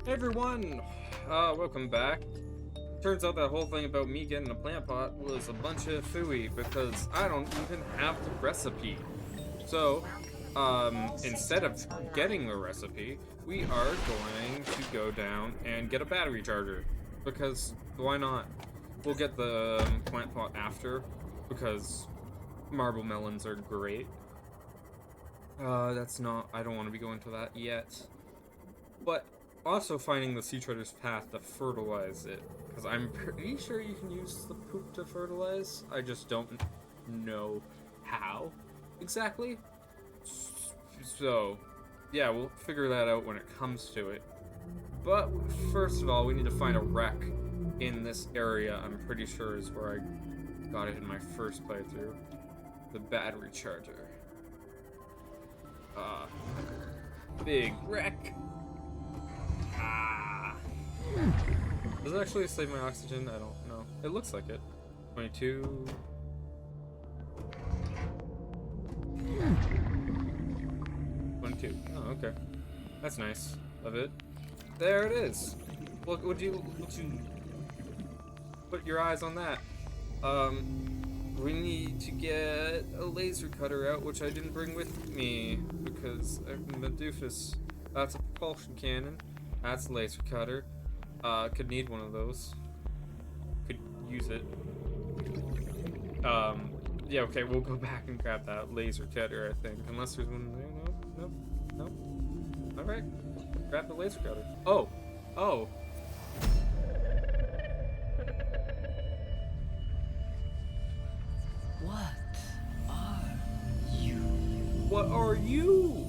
Hey everyone! Welcome back. Turns out that whole thing about me getting a plant pot was a bunch of phooey because I don't even have the recipe. So, instead of getting the recipe, we are going to go down and get a battery charger. Because, why not? We'll get the plant pot after, because marble melons are great. I don't want to be going to that yet. But also finding the sea treader's path to fertilize it, because I'm pretty sure you can use the poop to fertilize. I just don't know how exactly. So, yeah, we'll figure that out when it comes to it. But first of all, we need to find a wreck in this area. I'm pretty sure is where I got it in my first playthrough. The battery charger. Uh, Big wreck. Ah. Does it actually save my oxygen? I don't know. It looks like it. 22. 22. Oh, okay. That's nice of it. There it is. Would you put your eyes on that? We need to get a laser cutter out, which I didn't bring with me because I'm a doofus. That's a propulsion cannon. That's a laser cutter. Could need one of those. Could use it. Yeah, okay, we'll go back and grab that laser cutter, I think. Unless there's one there. No. Alright. Grab the laser cutter. Oh! Oh! What are you? What are you?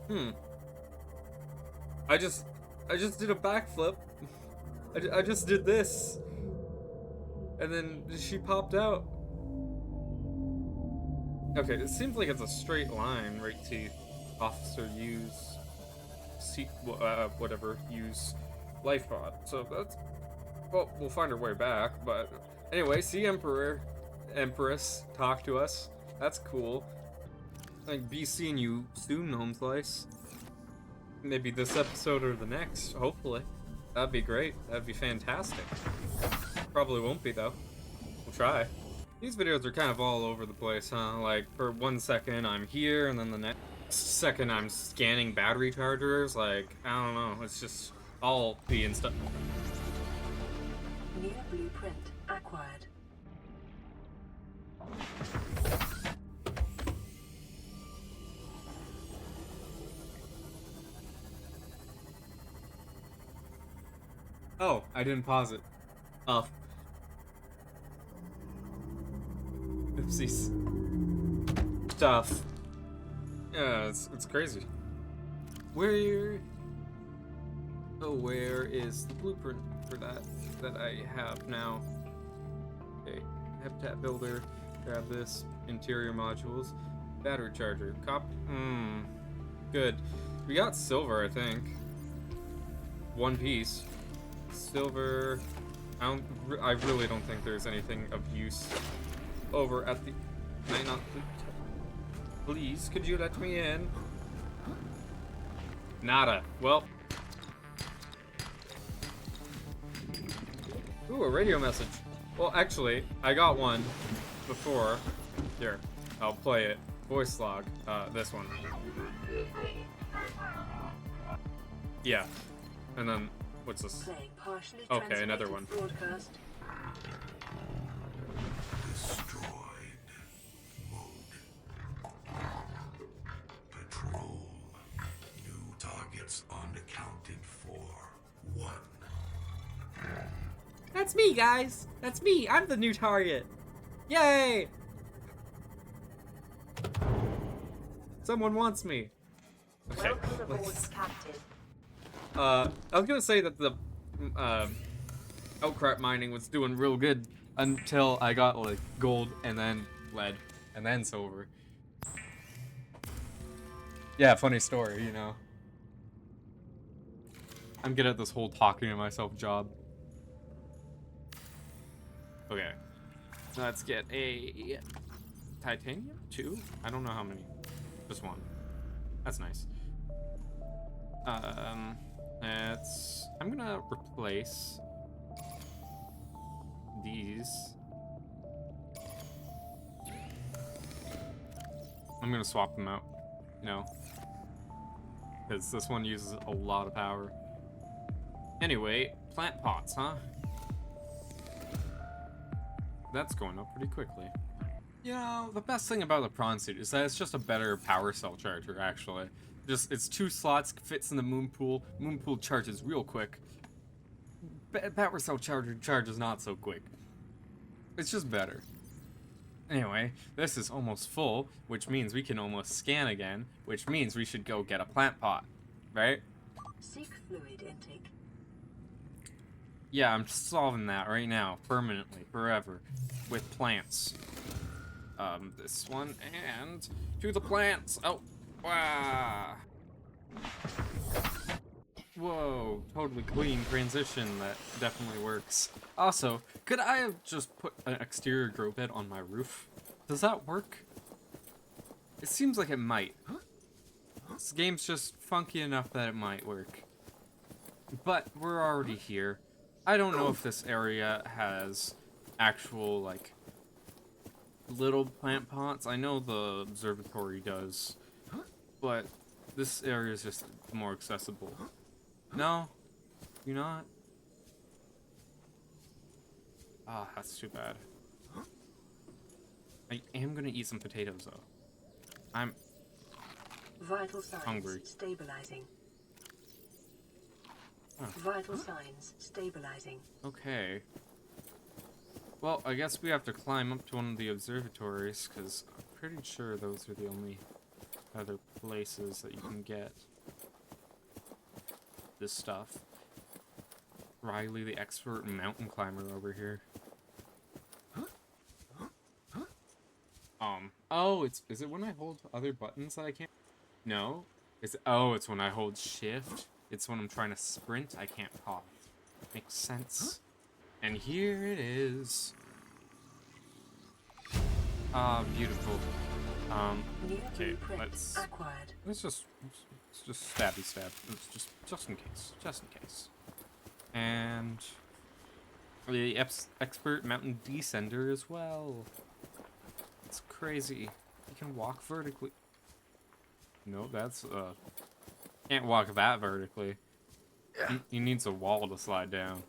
Hmm. I just did a backflip. I just did this. And then she popped out. Okay, it seems like it's a straight line right to officer use whatever use life pod. So that's, well, we'll find our way back. But anyway, see Empress talk to us. That's cool. Like, be seeing you soon, Gnome Slice. Maybe this episode or the next, hopefully. That'd be great. That'd be fantastic. Probably won't be, though. We'll try. These videos are kind of all over the place, huh? Like, for 1 second I'm here, and then the next second I'm scanning battery chargers. Like, I don't know. It's just all the stuff. New blueprint acquired. Oh, I didn't pause it. Oh. Oopsies. Stuff. Yeah, it's crazy. Where is the blueprint for that I have now? Okay, habitat builder, grab this, interior modules, battery charger, good. We got silver, I think. One piece. Silver. I really don't think there's anything of use over at the. Might not. Please, could you let me in? Nada. Well. Ooh, a radio message. Well, actually, I got one before. Here, I'll play it. Voice log. This one. Yeah. And then, what's this? Okay, another one. Broadcast. Destroyed. Mode. Patrol. New targets unaccounted for. 1. That's me, guys! That's me! I'm the new target! Yay! Someone wants me. Okay. Welcome aboard, Captain. I was gonna say that the outcrop mining was doing real good until I got like gold and then lead and then silver. Yeah, funny story, you know. I'm good at this whole talking to myself job. Okay. Let's get a titanium? 2? I don't know how many. Just 1. That's nice. I'm gonna replace these. I'm gonna swap them out, you know, because this one uses a lot of power. Anyway, plant pots, huh? That's going up pretty quickly. You know, the best thing about the prawn suit is that it's just a better power cell charger, actually. Just, it's 2 slots, fits in the moon pool. Moon pool charges real quick. Power cell charger charges not so quick. It's just better. Anyway, this is almost full, which means we can almost scan again, which means we should go get a plant pot, right? Seek fluid intake. Yeah, I'm solving that right now, permanently, forever, with plants. This one, and to the plants. Oh, wow. Whoa, totally clean transition. That definitely works. Also, could I have just put an exterior grow bed on my roof? Does that work? It seems like it might. This game's just funky enough that it might work. But we're already here. I don't know if this area has actual, like, little plant pots. I know the observatory does, but this area is just more accessible. No? You're not? Ah, that's too bad. I am gonna eat some potatoes, though. I'm Vital signs hungry. stabilizing. Huh. Vital signs stabilizing. Okay. Well, I guess we have to climb up to one of the observatories, because I'm pretty sure those are the only other places that you can get this stuff. Riley, the expert mountain climber over here. Oh, is it when I hold other buttons that I can't? No? It's when I hold shift. It's when I'm trying to sprint, I can't pause. Makes sense. And here it is. Ah, beautiful. New Okay, blueprint let's acquired. just stabby stab. It's just in case. Just in case. And the expert mountain descender as well. It's crazy. You can walk vertically. No, that's can't walk that vertically. He needs a wall to slide down.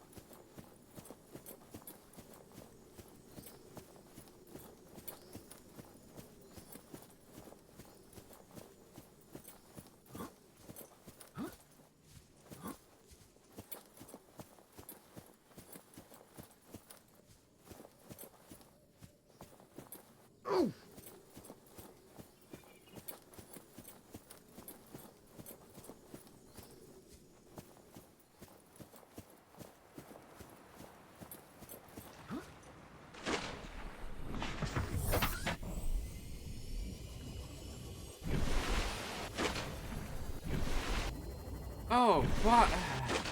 Oh, what?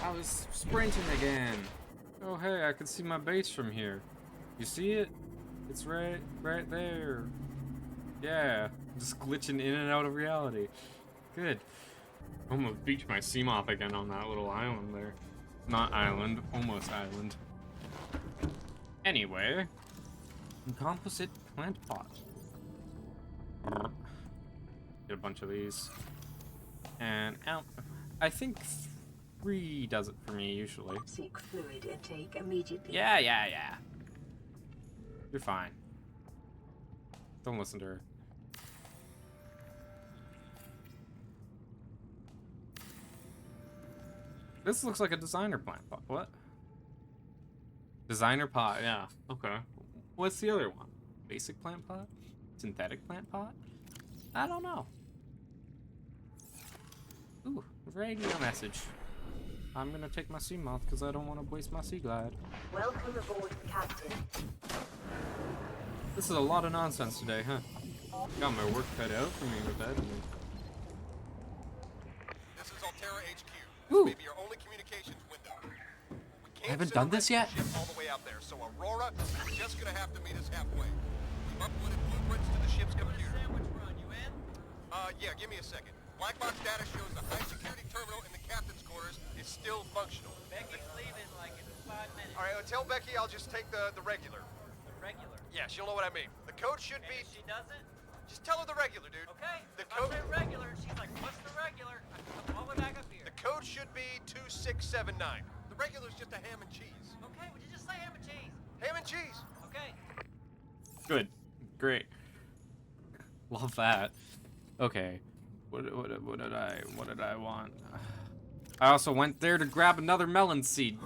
I was sprinting again. Oh, hey, I can see my base from here. You see it? It's right there. Yeah, just glitching in and out of reality. Good. Almost beached my Seamoth again on that little island there. Not island, almost island. Anyway, composite plant pot. Get a bunch of these. And out. I think 3 does it for me usually. Seek fluid intake immediately. Yeah. You're fine. Don't listen to her. This looks like a designer plant pot. What? Designer pot, yeah. Okay. What's the other one? Basic plant pot? Synthetic plant pot? I don't know. Ooh, radio message. I'm gonna take my Seamoth because I don't want to waste my Sea Glide. Welcome aboard, Captain. This is a lot of nonsense today, huh? Got my work cut out for me with that. This is Altera HQ. Woo. This may be your only communications window. We can't Haven't send done a this yet? ship all the way out there, so Aurora is just gonna have to meet us halfway. We've uploaded blueprints to the ship's computer. Yeah, give me a second. Black box data shows the high security terminal in the captain's quarters is still functional. Becky's leaving like in 5 minutes. All right, tell Becky I'll just take the regular. The regular. Yeah, she'll know what I mean. The code should And be... if she doesn't, Just tell her the regular, dude. okay. The If I code... say regular, and she's like, what's the regular? I'm all the way back up here. The code should be 2679. The regular's just a ham and cheese. Okay, would you just say ham and cheese? Ham and cheese. Okay. Good. Great. Love that. Okay. What did I want? I also went there to grab another melon seed.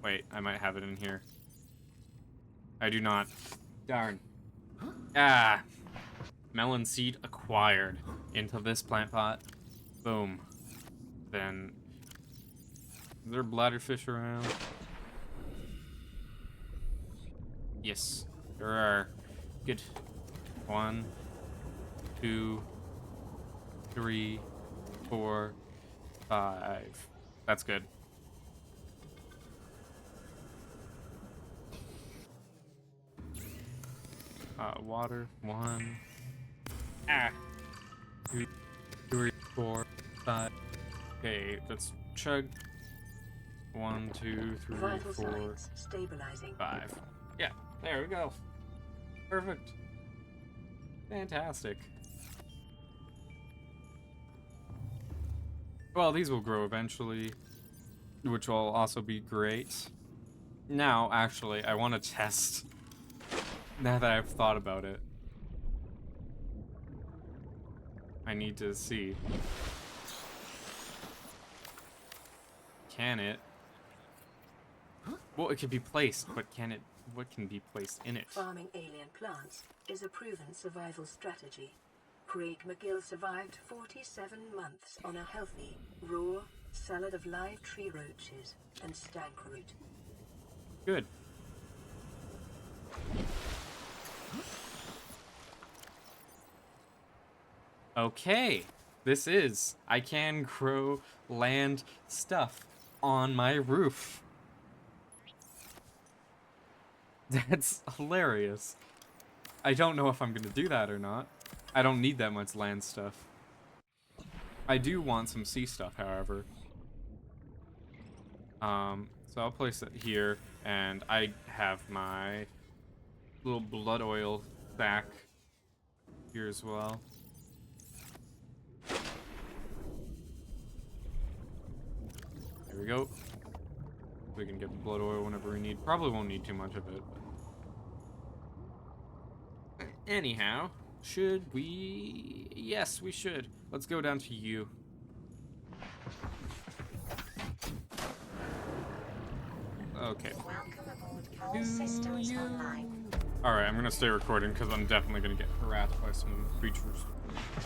Wait, I might have it in here. I do not. Darn. Ah. Melon seed acquired into this plant pot. Boom. Then, is there bladderfish around? Yes, there are. Good. 1, 2, 3, 4, 5. That's good. Water. 1. 2, 3, 4, 5. Okay, let's chug. 1, 2, 3, Vital 4, signs stabilizing. 5. Yeah, there we go. Perfect. Fantastic. Well, these will grow eventually, which will also be great. Now, actually, I want to test, now that I've thought about it. I need to see. Can it? Well, it can be placed, but can it? What can be placed in it? Farming alien plants is a proven survival strategy. Craig McGill survived 47 months on a healthy, raw salad of live tree roaches and stank root. Good. Okay, this is. I can grow land stuff on my roof. That's hilarious. I don't know if I'm gonna do that or not. I don't need that much land stuff. I do want some sea stuff, however. So I'll place it here, and I have my little blood oil sack here as well. There we go. We can get the blood oil whenever we need. Probably won't need too much of it. But anyhow, should we? Yes, we should. Let's go down to you. Okay. Alright, I'm gonna stay recording because I'm definitely gonna get harassed by some creatures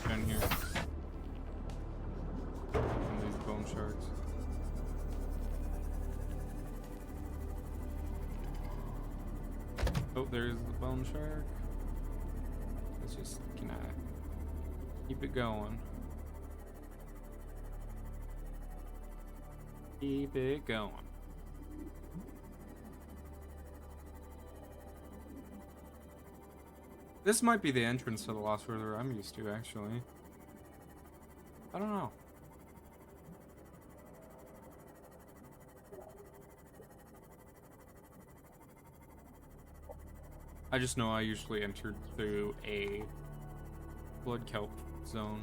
down here. And these bone sharks. Oh, there's the bone shark. Let's just, keep it going. Keep it going. This might be the entrance to the Lost River I'm used to, actually. I don't know. I just know I usually entered through a blood kelp zone.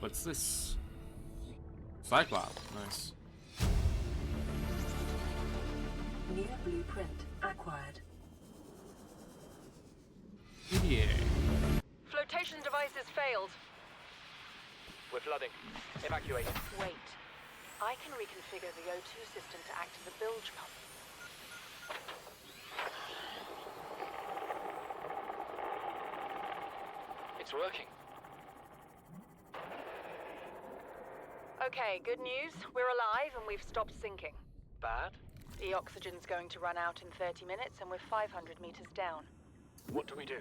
What's this? Cyclops, nice. New blueprint acquired. EDA. Flotation devices failed. We're flooding. Evacuate. Wait. I can reconfigure the O2 system to act as a bilge pump. It's working. Okay, good news. We're alive and we've stopped sinking. Bad? The oxygen's going to run out in 30 minutes and we're 500 meters down. What do we do?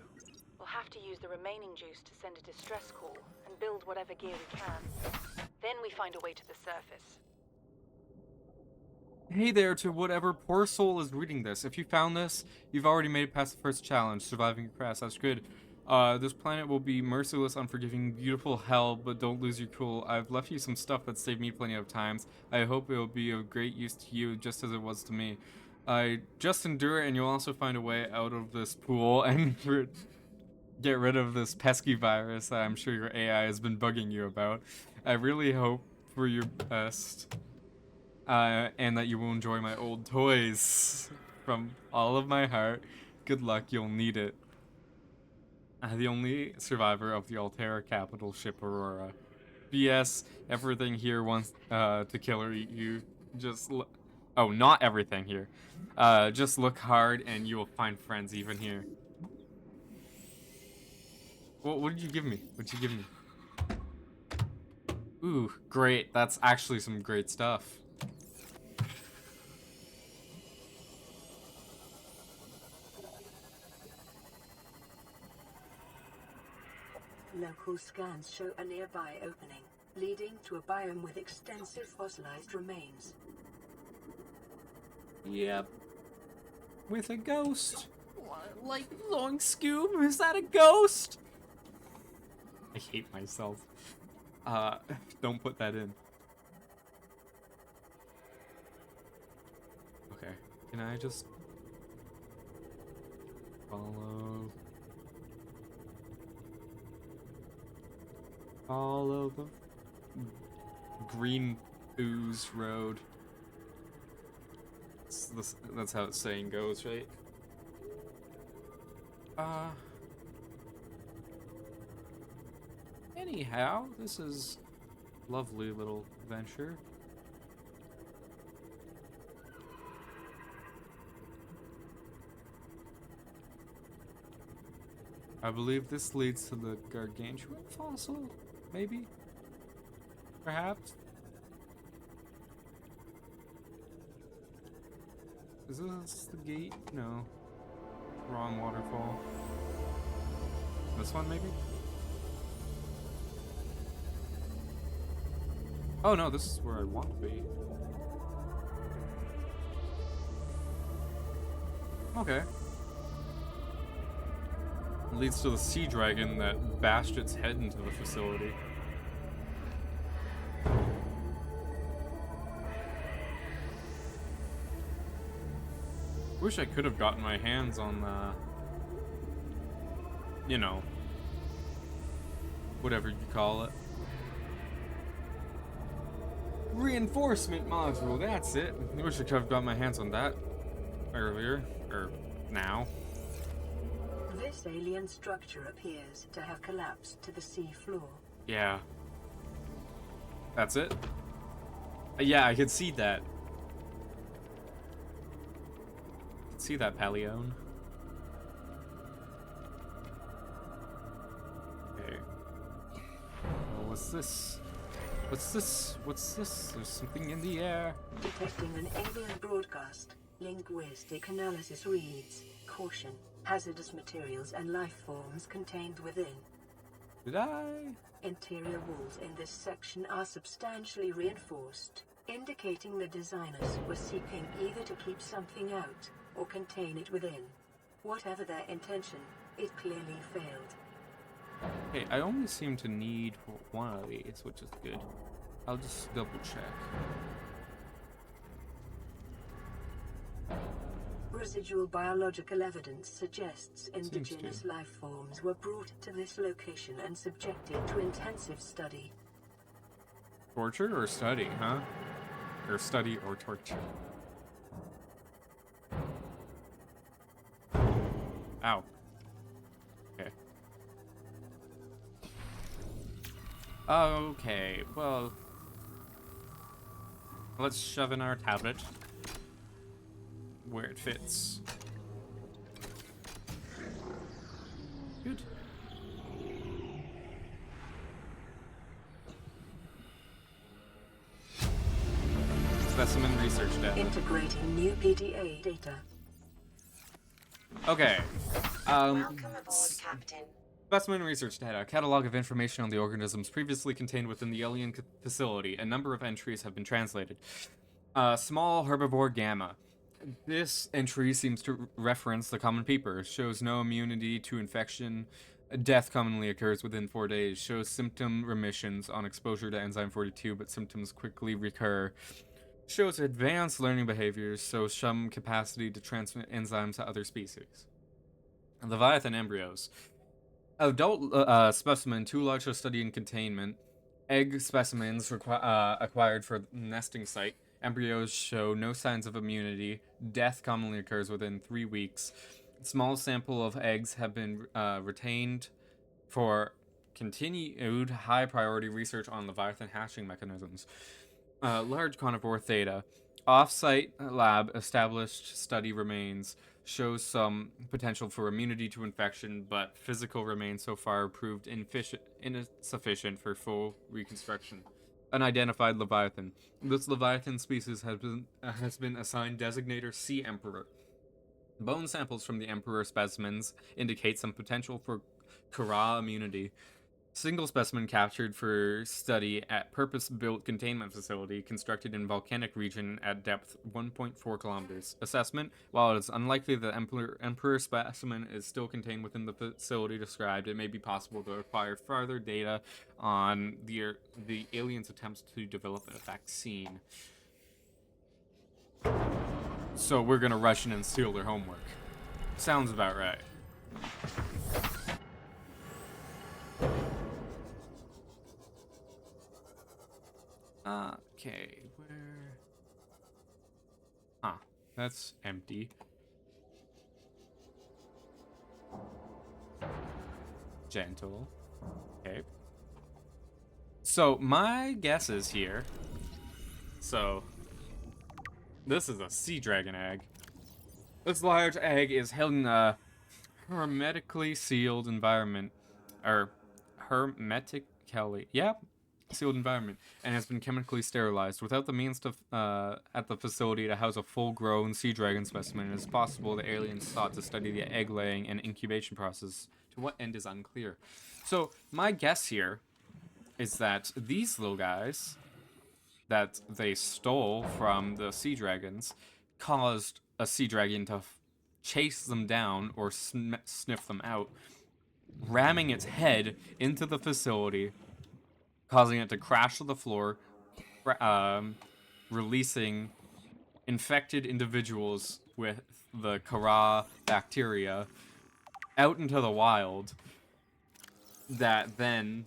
We'll have to use the remaining juice to send a distress call and build whatever gear we can. Then we find a way to the surface. Hey there to whatever poor soul is reading this. If you found this, you've already made it past the first challenge, surviving a crash. That's good. This planet will be merciless, unforgiving, beautiful hell, but don't lose your cool. I've left you some stuff that saved me plenty of times. I hope it will be of great use to you, just as it was to me. Just endure it, and you'll also find a way out of this pool and get rid of this pesky virus that I'm sure your AI has been bugging you about. I really hope for your best. And that you will enjoy my old toys. From all of my heart. Good luck, you'll need it. The only survivor of the Altera capital ship Aurora. BS, everything here wants to kill or eat you. Just look. Oh, not everything here. Just look hard and you will find friends even here. What did you give me? What'd you give me? Ooh, great. That's actually some great stuff. Local scans show a nearby opening, leading to a biome with extensive fossilized remains. Yep. With a ghost. Like Long Scoob? Is that a ghost? I hate myself. Don't put that in. Okay. Can I just follow the green ooze road? That's how the saying goes, right? Anyhow, this is a lovely little venture. I believe this leads to the gargantuan fossil, maybe? Perhaps? Is this the gate? No. Wrong waterfall. This one, maybe? Oh no, this is where I want to be. Okay. It leads to the sea dragon that bashed its head into the facility. Wish I could have gotten my hands on you know, whatever you call it. Reinforcement module, that's it. I wish I could have got my hands on that earlier, or now. This alien structure appears to have collapsed to the sea floor. Yeah. That's it? Yeah, I could see that. See that, Palione. Okay. Oh, what's this? What's this? What's this? There's something in the air. Detecting an alien broadcast. Linguistic analysis reads, caution, hazardous materials and life forms contained within. Did I? Interior walls in this section are substantially reinforced, indicating the designers were seeking either to keep something out or contain it within. Whatever their intention, it clearly failed. Okay, I only seem to need one of these, which is good. I'll just double check. Residual biological evidence suggests indigenous life forms were brought to this location and subjected to intensive study. Torture or study, huh? Or study or torture. Ow. Okay. Okay, well... let's shove in our tablet. Where it fits. Good. Specimen research data. Integrating new PDA data. Okay. Welcome aboard, Captain. Specimen research data. Catalog of information on the organisms previously contained within the alien facility. A number of entries have been translated. Small herbivore gamma. This entry seems to reference the common peeper. Shows no immunity to infection. Death commonly occurs within 4 days. Shows symptom remissions on exposure to enzyme 42, but symptoms quickly recur. Shows advanced learning behaviors, so some capacity to transmit enzymes to other species. Leviathan embryos. Adult specimen too large to study in containment. Egg specimens acquired for nesting site. Embryos show no signs of immunity. Death commonly occurs within 3 weeks. Small sample of eggs have been retained for continued high priority research on Leviathan hatching mechanisms. Large carnivore theta. Off-site lab established study remains shows some potential for immunity to infection, but physical remains so far proved insufficient for full reconstruction. Unidentified Leviathan. This Leviathan species has been assigned designator Sea Emperor. Bone samples from the Emperor specimens indicate some potential for Kara immunity. Single specimen captured for study at purpose-built containment facility constructed in volcanic region at depth 1.4 kilometers. Assessment: while it is unlikely the Emperor specimen is still contained within the facility described, it may be possible to acquire further data on the aliens' attempts to develop a vaccine. So we're gonna rush in and steal their homework. Sounds about right. Okay, where... that's empty. Gentle. Okay. So, my guess is here... So, this is a sea dragon egg. This large egg is held in a hermetically sealed environment. Hermetically... Yeah, sealed environment, and has been chemically sterilized. Without the means to at the facility to house a full-grown sea dragon specimen, it is possible the aliens sought to study the egg laying and incubation process. To what end is unclear. So my guess here is that these little guys that they stole from the sea dragons caused a sea dragon to chase them down or sniff them out, ramming its head into the facility, causing it to crash to the floor, releasing infected individuals with the Kara bacteria out into the wild that then,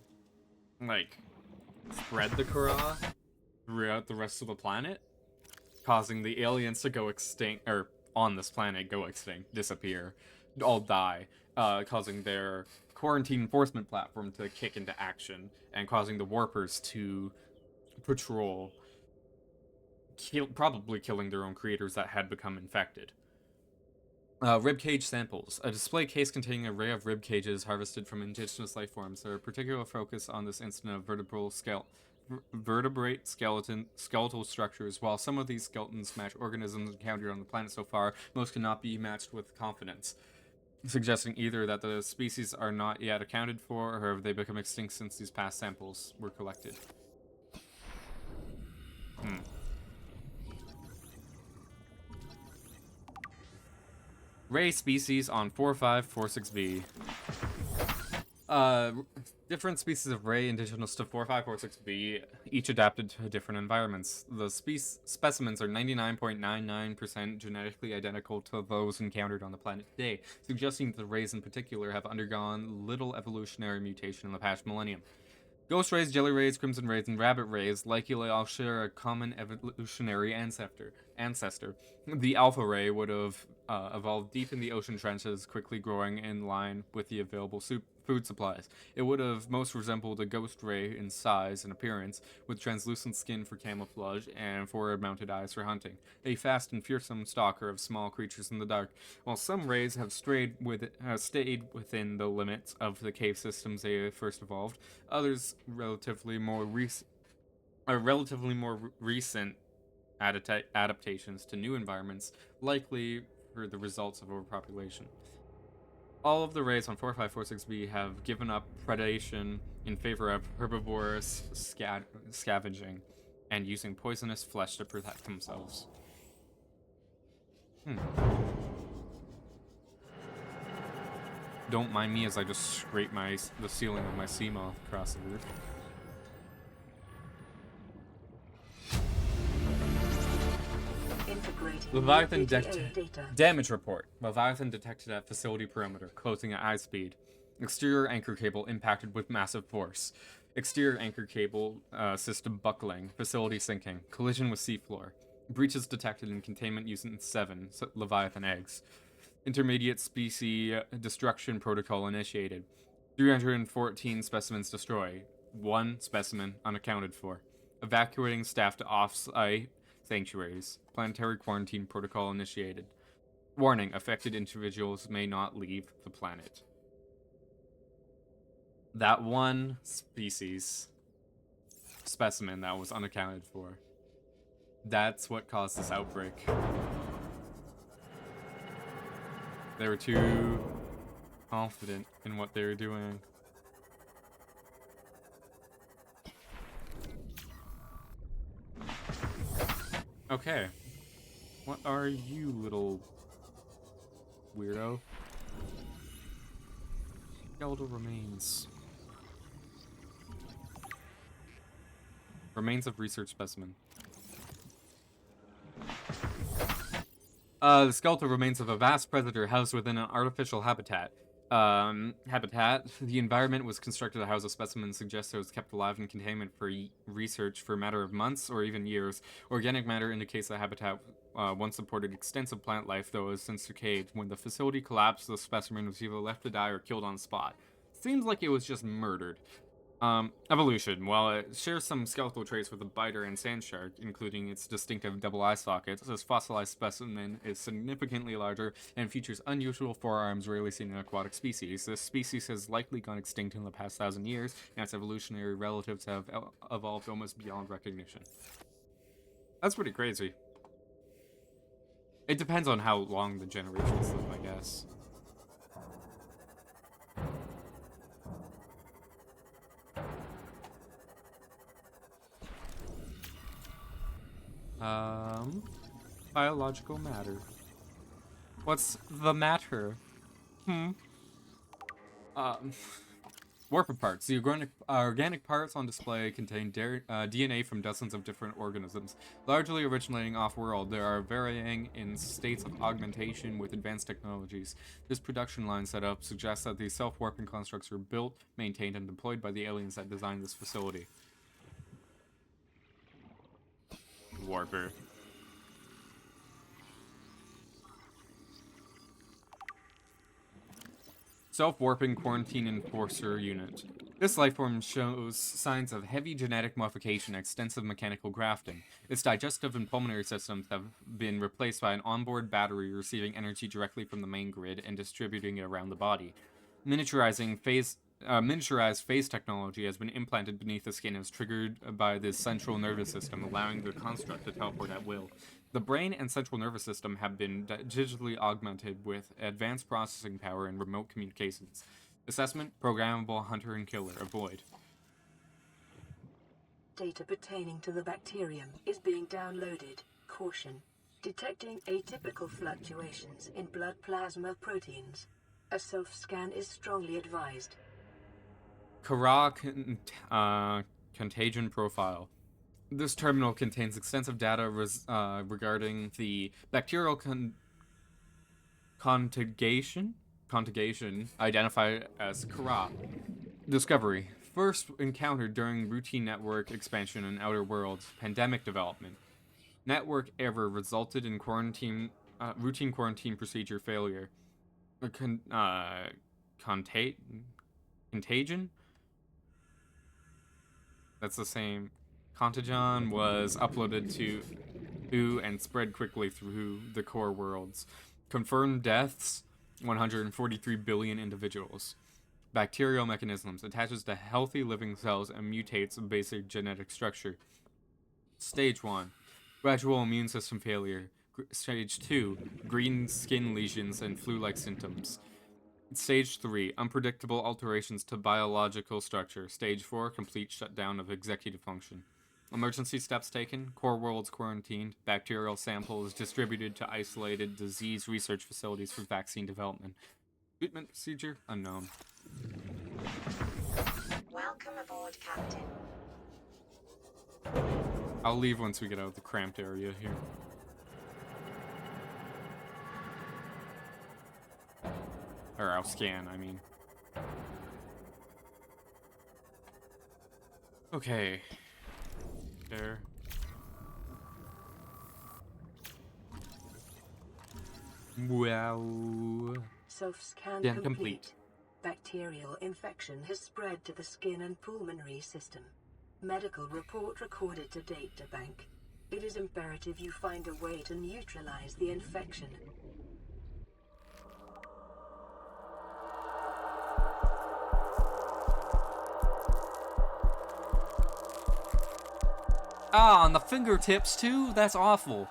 like, spread the Kara throughout the rest of the planet, causing the aliens to go extinct, or on this planet go extinct, disappear, all die, causing their quarantine enforcement platform to kick into action, and causing the warpers to patrol, probably killing their own creators that had become infected. Ribcage samples. A display case containing an array of rib cages harvested from indigenous life forms. There are particular focus on this incident of vertebrate skeletal structures. While some of these skeletons match organisms encountered on the planet so far, most cannot be matched with confidence, suggesting either that the species are not yet accounted for, or have they become extinct since these past samples were collected. Ray species on 4546b. Different species of ray indigenous to 4546b, each adapted to different environments. The specimens are 99.99% genetically identical to those encountered on the planet today, suggesting that the rays in particular have undergone little evolutionary mutation in the past millennium. Ghost rays, jelly rays, crimson rays, and rabbit rays likely all share a common evolutionary ancestor. The alpha ray would have evolved deep in the ocean trenches, quickly growing in line with the available food supplies. It would have most resembled a ghost ray in size and appearance, with translucent skin for camouflage and forward-mounted eyes for hunting. A fast and fearsome stalker of small creatures in the dark. While some rays have stayed within the limits of the cave systems they first evolved, others relatively more recent adaptations to new environments, likely for the results of overpopulation. All of the rays on 4546b have given up predation in favor of herbivorous scavenging and using poisonous flesh to protect themselves. Don't mind me as I just scrape the ceiling of my Seamoth across the roof. Leviathan damage report. Leviathan detected at facility perimeter, closing at high speed. Exterior anchor cable impacted with massive force. Exterior anchor cable system buckling. Facility sinking. Collision with seafloor. Breaches detected in containment using 7 Leviathan eggs. Intermediate species destruction protocol initiated. 314 specimens destroyed. 1 specimen unaccounted for. Evacuating staff to off-site sanctuaries. Planetary quarantine protocol initiated. Warning, affected individuals may not leave the planet. That 1 specimen that was unaccounted for. That's what caused this outbreak. They were too confident in what they were doing. Okay. What are you, little weirdo? Skeletal remains. Remains of research specimen. The skeletal remains of a vast predator housed within an artificial habitat. The environment was constructed to house a specimen suggests it was kept alive in containment for research for a matter of months or even years. Organic matter indicates the habitat once supported extensive plant life, though has since decayed. When the facility collapsed, the specimen was either left to die or killed on spot. Seems like it was just murdered. Evolution. While it shares some skeletal traits with the biter and sand shark, including its distinctive double eye sockets, this fossilized specimen is significantly larger and features unusual forearms rarely seen in aquatic species. This species has likely gone extinct in the past 1,000 years, and its evolutionary relatives have evolved almost beyond recognition. That's pretty crazy. It depends on how long the generations live, I guess. Biological matter. What's the matter? Warper parts. The organic parts on display contain DNA from dozens of different organisms, largely originating off-world. They are varying in states of augmentation with advanced technologies. This production line setup suggests that these self-warping constructs are built, maintained, and deployed by the aliens that designed this facility. Warper. Self-warping quarantine enforcer unit. This lifeform shows signs of heavy genetic modification and extensive mechanical grafting. Its digestive and pulmonary systems have been replaced by an onboard battery receiving energy directly from the main grid and distributing it around the body. Miniaturized phase technology has been implanted beneath the skin and is triggered by the central nervous system, allowing the construct to teleport at will. The brain and central nervous system have been digitally augmented with advanced processing power and remote communications. Assessment: programmable hunter and killer. Avoid. Data pertaining to the bacterium is being downloaded. Caution. Detecting atypical fluctuations in blood plasma proteins. A self-scan is strongly advised. Kara contagion profile. This terminal contains extensive data regarding the bacterial contagion identified as Kara. Discovery. First encountered during routine network expansion in Outer Worlds. Pandemic development. Network error resulted in routine quarantine procedure failure. Contagion? That's the same. Contagion was uploaded to and spread quickly through the core worlds. Confirmed deaths: 143 billion individuals. Bacterial mechanisms: attaches to healthy living cells and mutates basic genetic structure. Stage 1. Gradual immune system failure. Stage 2. Green skin lesions and flu-like symptoms. Stage 3. Unpredictable alterations to biological structure. Stage 4. Complete shutdown of executive function. Emergency steps taken. Core worlds quarantined. Bacterial samples distributed to isolated disease research facilities for vaccine development. Treatment procedure unknown. Welcome aboard, Captain. I'll leave once we get out of the cramped area here. Or I'll scan, I mean. Okay. There. Wow. Self-scan Scan complete. Bacterial infection has spread to the skin and pulmonary system. Medical report recorded to databank. It is imperative you find a way to neutralize the infection. Ah, on the fingertips too? That's awful.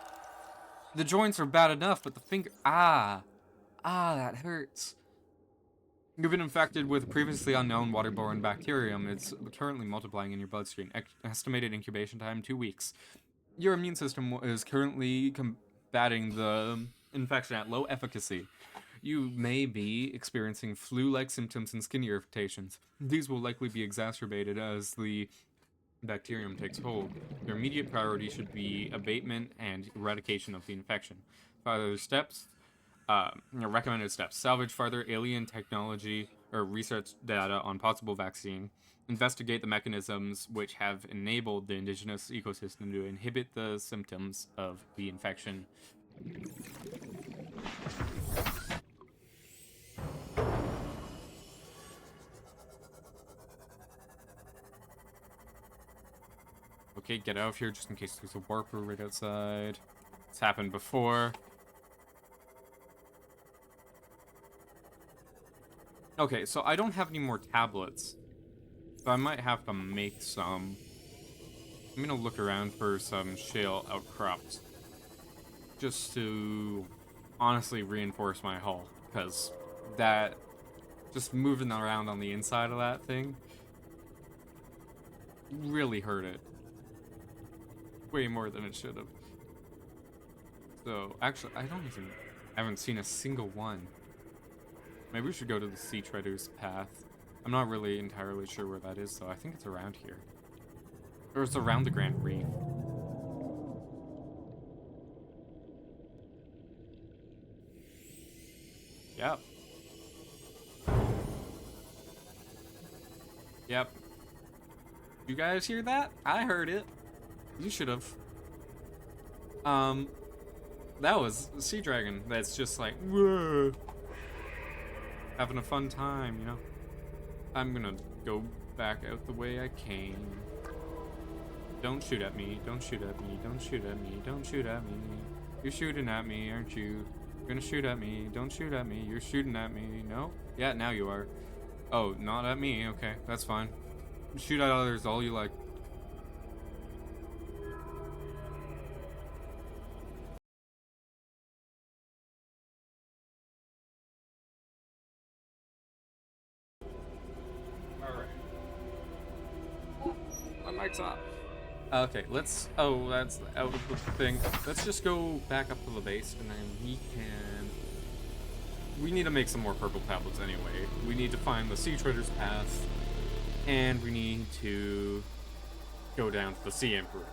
The joints are bad enough, but the finger... Ah, that hurts. You've been infected with a previously unknown waterborne bacterium. It's currently multiplying in your bloodstream. Estimated incubation time, 2 weeks. Your immune system is currently combating the infection at low efficacy. You may be experiencing flu-like symptoms and skin irritations. These will likely be exacerbated as the bacterium takes hold. Your immediate priority should be abatement and eradication of the infection. Further steps, recommended steps: salvage further alien technology or research data on possible vaccine. Investigate the mechanisms which have enabled the indigenous ecosystem to inhibit the symptoms of the infection. Okay, get out of here just in case there's a warper right outside. It's happened before. Okay, so I don't have any more tablets. So I might have to make some. I'm gonna look around for some shale outcrops. Just to honestly reinforce my hull. Because that... just moving around on the inside of that thing really hurt it. Way more than it should have. So, actually, I haven't seen a single one. Maybe we should go to the Sea Treader's path. I'm not really entirely sure where that is, so I think it's around here. Or it's around the Grand Reef. Yep. Yep. You guys hear that? I heard it. You should have. That was a sea dragon that's just like, whoa, having a fun time, you know? I'm gonna go back out the way I came. Don't shoot at me, don't shoot at me, don't shoot at me, don't shoot at me. You're shooting at me, aren't you? You're gonna shoot at me, don't shoot at me, you're shooting at me, no? Yeah, now you are. Oh, not at me, okay, that's fine. Shoot at others all you like. Mic's off. Okay, let's... Oh, that's out of the thing. Let's just go back up to the base, and then we can... We need to make some more purple tablets anyway. We need to find the Sea Trader's Path, and we need to go down to the Sea Emperor.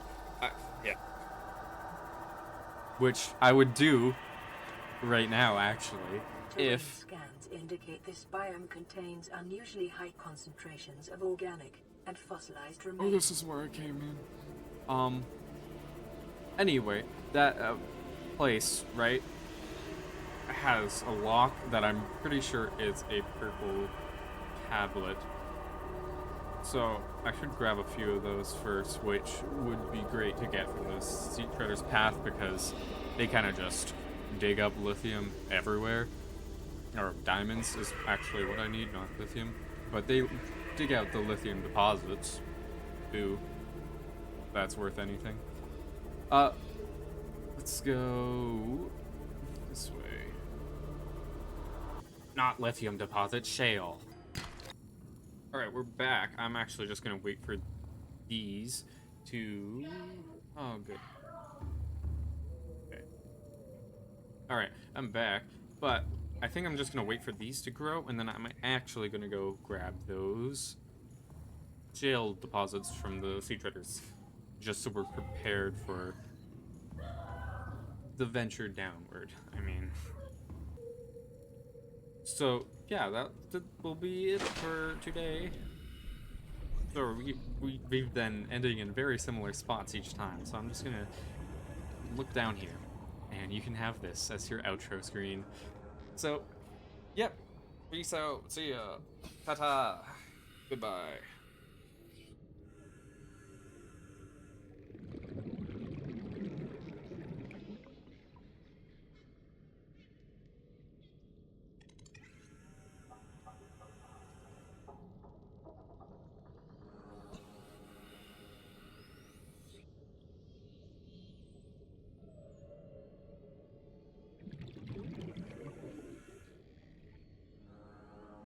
Yeah. Which I would do right now, actually, Terrain if... scans indicate this biome contains unusually high concentrations of organic and fossilized remains. Oh, this is where I came in. Anyway, that place, right, has a lock that I'm pretty sure is a purple tablet. So I should grab a few of those first, which would be great to get from the Sea Treader's Path because they kind of just dig up lithium everywhere. Or diamonds is actually what I need, not lithium. But they dig out the lithium deposits, too. If that's worth anything. Let's go this way. Not lithium deposits, shale. Alright, we're back. I'm actually just gonna wait for these to... Oh, good. Okay. Alright, I'm back, but I think I'm just gonna wait for these to grow, and then I'm actually gonna go grab those jail deposits from the sea traders, just so we're prepared for the venture downward. I mean... So, yeah, that will be it for today. So we've been ending in very similar spots each time, so I'm just gonna look down here, and you can have this as your outro screen. So, yep, peace out, see ya, ta-ta, goodbye.